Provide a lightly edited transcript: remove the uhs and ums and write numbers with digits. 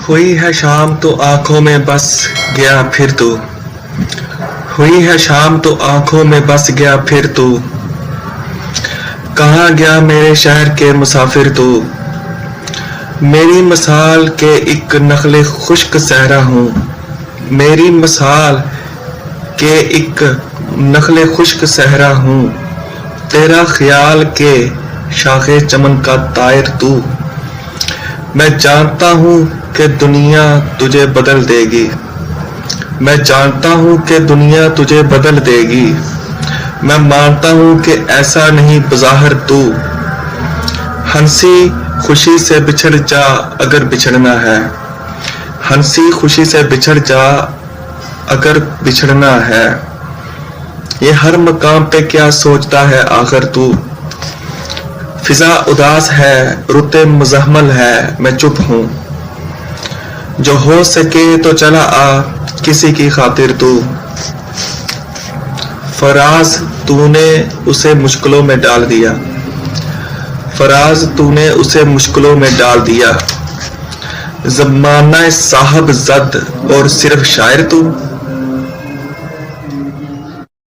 हुई है शाम तो आंखों में बस गया फिर तू, हुई है शाम तो आंखों में बस गया फिर तू, कहाँ गया मेरे शहर के मुसाफिर तू। मेरी मसाल के एक नखले खुश्क सहरा हूँ, मेरी मसाल के एक नखले खुश्क सहरा हूँ, तेरा ख्याल के शाखे चमन का तायर तू। मैं जानता हूँ कि दुनिया तुझे बदल देगी, मैं जानता हूँ कि दुनिया तुझे बदल देगी, मैं मानता हूँ कि ऐसा नहीं बज़ाहिर तू। हंसी खुशी से बिछड़ जा अगर बिछड़ना है, हंसी खुशी से बिछड़ जा अगर बिछड़ना है, ये हर मकाम पे क्या सोचता है आखिर तू। फिजा उदास है रुते मुज़हमल है मैं चुप हूँ, जो हो सके तो चला आ किसी की खातिर तू। फराज तूने उसे मुश्किलों में डाल दिया, फराज तूने उसे मुश्किलों में डाल दिया, ज़माना साहब ज़द और सिर्फ शायर तू।